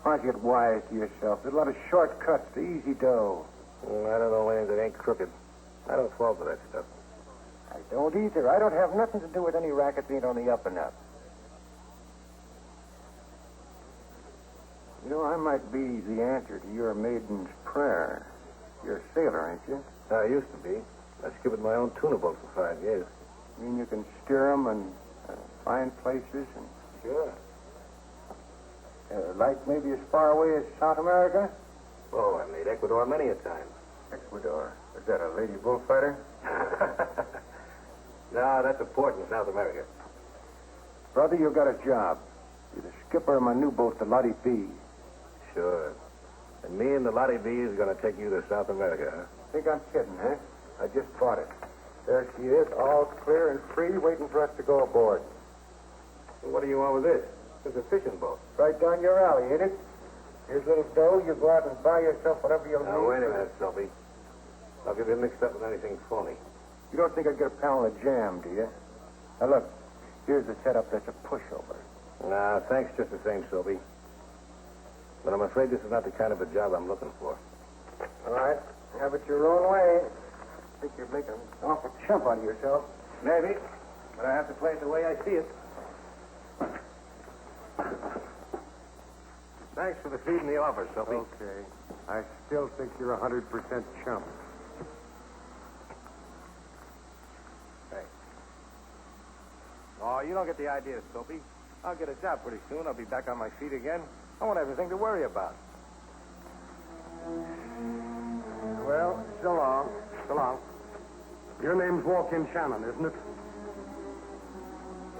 Why don't you get wise to yourself? There's a lot of shortcuts to easy dough. I don't know anything that ain't crooked. I don't fall for that stuff. I don't either. I don't have nothing to do with any racket being on the up and up. You know, I might be the answer to your maiden's prayer. You're a sailor, ain't you? I used to be. I skippered my own tuna boat for 5 years. You mean you can steer 'em and find places and... Sure. Like maybe as far away as South America? Oh, I made Ecuador many a time. Ecuador. Is that a lady bullfighter? No, that's a port in South America. Brother, you've got a job. You're the skipper of my new boat, the Lottie B. Sure. And me and the Lottie B is going to take you to South America, huh? Think I'm kidding, huh? I just bought it. There she is, all clear and free, waiting for us to go aboard. Well, what do you want with this? It's a fishing boat. Right down your alley, ain't it? Here's a little dough. You go out and buy yourself whatever you'll Now, need. wait a minute, Soapy. I'll get it mixed up with anything phony. You don't think I'd get a pound of jam, do you? Now, look. Here's the setup that's a pushover. Nah, thanks just the same, Soapy. But I'm afraid this is not the kind of a job I'm looking for. All right. Have it your own way. I think you're making an awful chump out of yourself. Maybe. But I have to play it the way I see it. Thanks for the feed and the offer, Soapy. Okay. I still think you're 100% chump. Thanks. Oh, you don't get the idea, Soapy. I'll get a job pretty soon. I'll be back on my feet again. I won't have anything to worry about. Well, so long. So long. Your name's Walk-In Shannon, isn't it?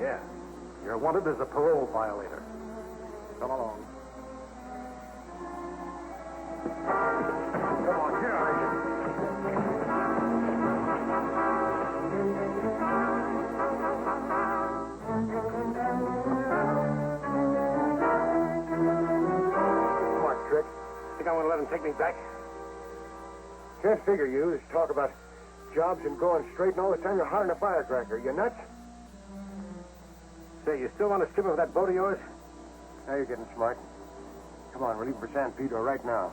Yeah. You're wanted as a parole violator. Come along. Come on, get out of here. back. Can't figure you. This talk about jobs and going straight, and all the time you're hard on a firecracker. You nuts? Say, you still want to skip over that boat of yours? Now you're getting smart. Come on, we're leaving for San Pedro right now.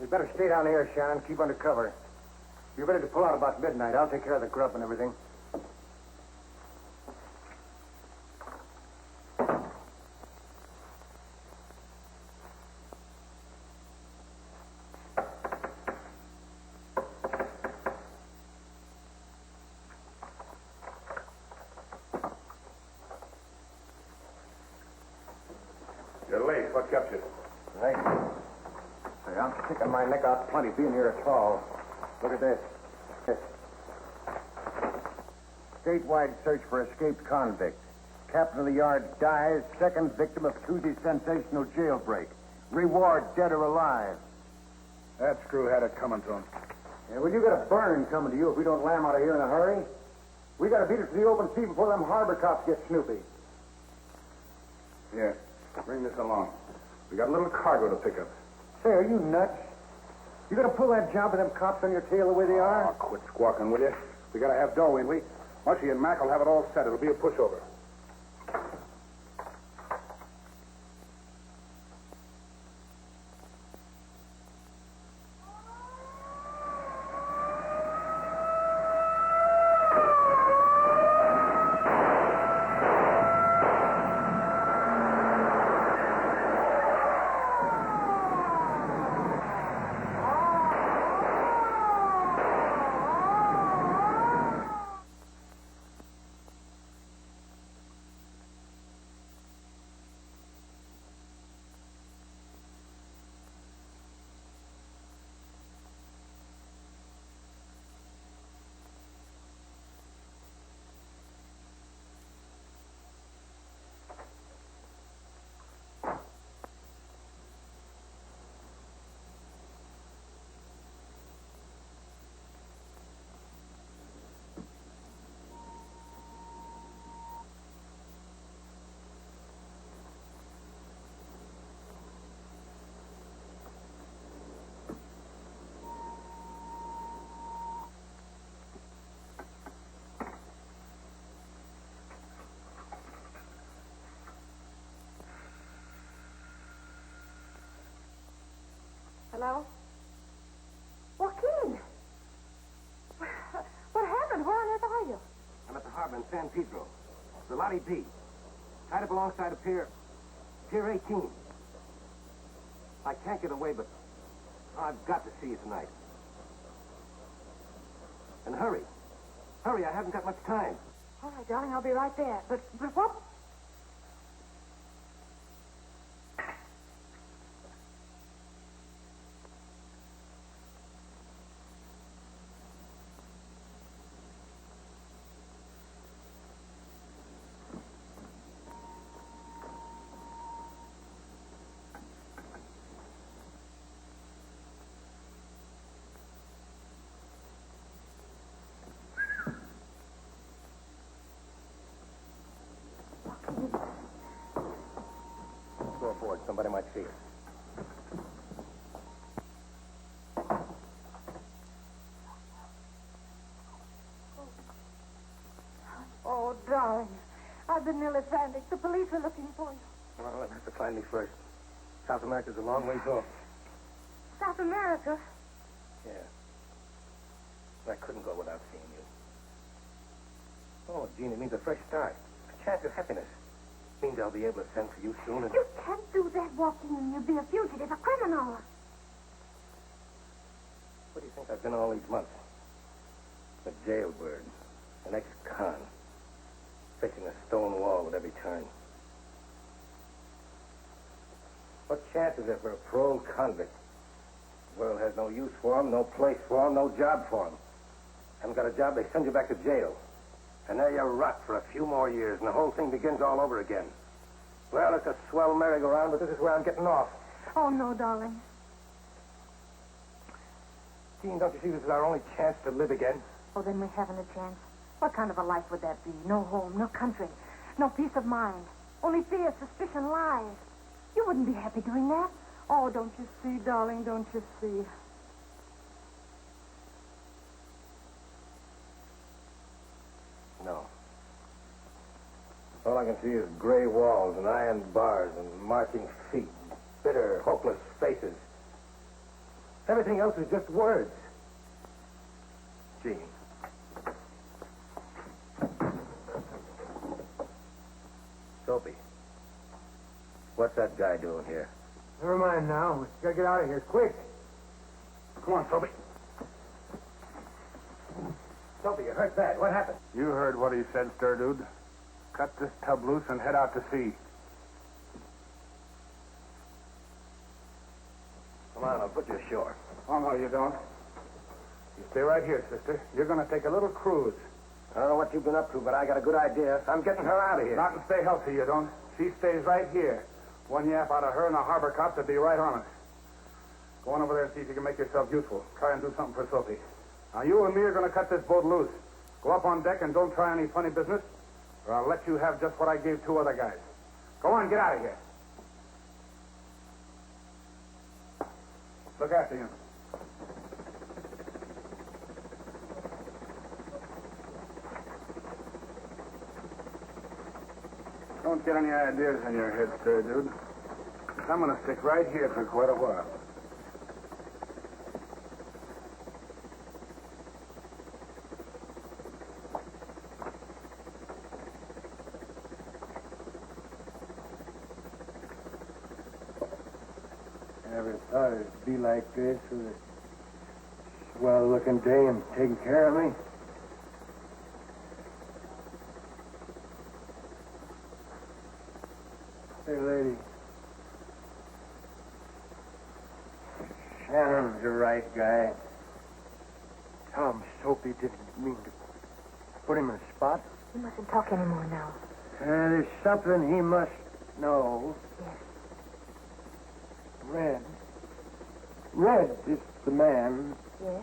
You better stay down here, Shannon. Keep under cover. You're ready to pull out about midnight. I'll take care of the grub and everything. You're late. What kept you? Right. Say, I'm sticking my neck out plenty being here at all. Look at this. Statewide search for escaped convict. Captain of the yard dies, second victim of Tuesday's sensational jailbreak. Reward dead or alive. That screw had it coming to him. Yeah, well, you got a burn coming to you if we don't lam out of here in a hurry. We got to beat it to the open sea before them harbor cops get snoopy. Here, bring this along. We got a little cargo to pick up. Say, are you nuts? You gonna pull that job with them cops on your tail the way they are? Oh, quit squawking, will you? We gotta have dough, ain't we? Mushy and Mac will have it all set. It'll be a pushover. Hello? Joaquin! What happened? Where on earth are you? I'm at the harbor in San Pedro. The Lottie B. Tied up alongside a pier 18. I can't get away, but I've got to see you tonight. And hurry. Hurry, I haven't got much time. All right, darling, I'll be right there. But what? Go aboard. Somebody might see us. Oh, darling. I've been nearly frantic. The police are looking for you. Well, they'll have to find me first. South America's a long ways off. South America? Yeah. I couldn't go without seeing you. Oh, Gene, it means a fresh start. A chance of happiness. Means I'll be able to send for you soon and... You can't do that, Joaquin. You'll be a fugitive, a criminal. What do you think I've been all these months? A jailbird. An ex-con. Facing a stone wall with every turn. What chance is there for a paroled convict? The world has no use for him, no place for him, no job for him. Haven't got a job, they send you back to jail. And there you rot for a few more years, and the whole thing begins all over again. Well, it's a swell merry-go-round, but this is where I'm getting off. Oh, no, darling. Jean, don't you see this is our only chance to live again? Oh, then we haven't a chance. What kind of a life would that be? No home, no country, no peace of mind. Only fear, suspicion, lies. You wouldn't be happy doing that. Oh, don't you see, darling, don't you see? No. All I can see is gray walls and iron bars and marching feet, bitter, hopeless faces. Everything else is just words. Jean. Soapy. What's that guy doing here? Never mind now. We gotta get out of here quick. Come on, Soapy. Soapy, you heard that. What happened? You heard what he said, stir dude. Cut this tub loose and head out to sea. Come on, I'll put you ashore. Oh, no, you don't. You stay right here, sister. You're going to take a little cruise. I don't know what you've been up to, but I got a good idea. I'm getting her out of here. Not and stay healthy, you don't. She stays right here. One yap out of her and the harbor cops would be right on us. Go on over there and see if you can make yourself useful. Try and do something for Sophie. Now, you and me are going to cut this boat loose. Go up on deck and don't try any funny business, or I'll let you have just what I gave 2 other guys. Go on, get out of here. Look after him. Don't get any ideas in your head, sir, dude. I'm going to stick right here for quite a while. Never thought it'd be like this with a swell-looking dame taking care of me. Hey, lady. Shannon's the right guy. Tom Soapy didn't mean to put him in a spot. You mustn't talk anymore now. There's something he must know. Yes. Red is the man. Yes?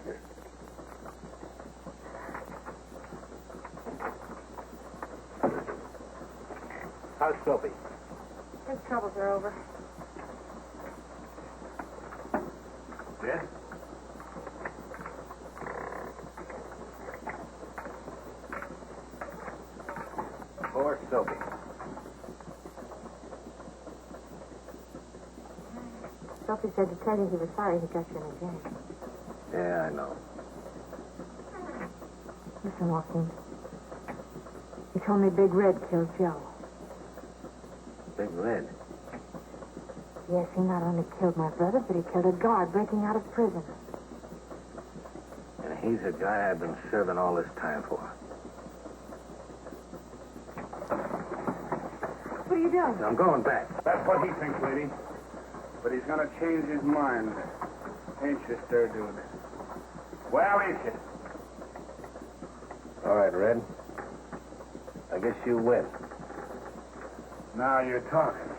How's Soapy? His troubles are over. Yes? Poor Soapy. Sophie said to tell you he was sorry he got you in a jam. Yeah, I know. Listen, Joaquin. He told me Big Red killed Joe. Big Red. Yes, he not only killed my brother, but he killed a guard breaking out of prison. And he's the guy I've been serving all this time for. What are you doing? I'm going back. That's what he thinks, lady. But he's going to change his mind. Ain't you, stir dude? Well, ain't you? All right, Red. I guess you win. Now you're talking.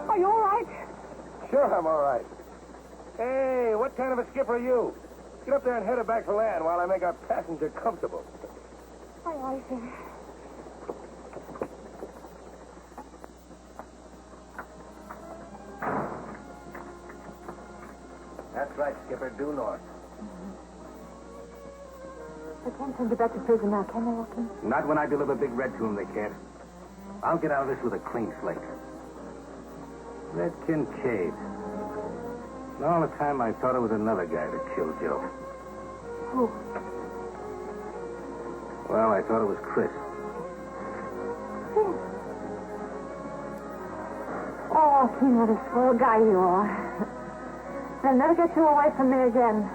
Are you all right? Sure, I'm all right. Hey, what kind of a skipper are you? Get up there and head her back to land while I make our passenger comfortable. Aye, aye, sir. That's right, Skipper. Due north. They can't send you back to prison now, can they, Joaquin? Not when I deliver Big Red to him, they can't. I'll get out of this with a clean slate. Red Kincaid. And all the time I thought it was another guy that killed Joe. Who? Well, I thought it was Chris. Oh, you know, the spoiled guy you are. They'll never get you away from me again.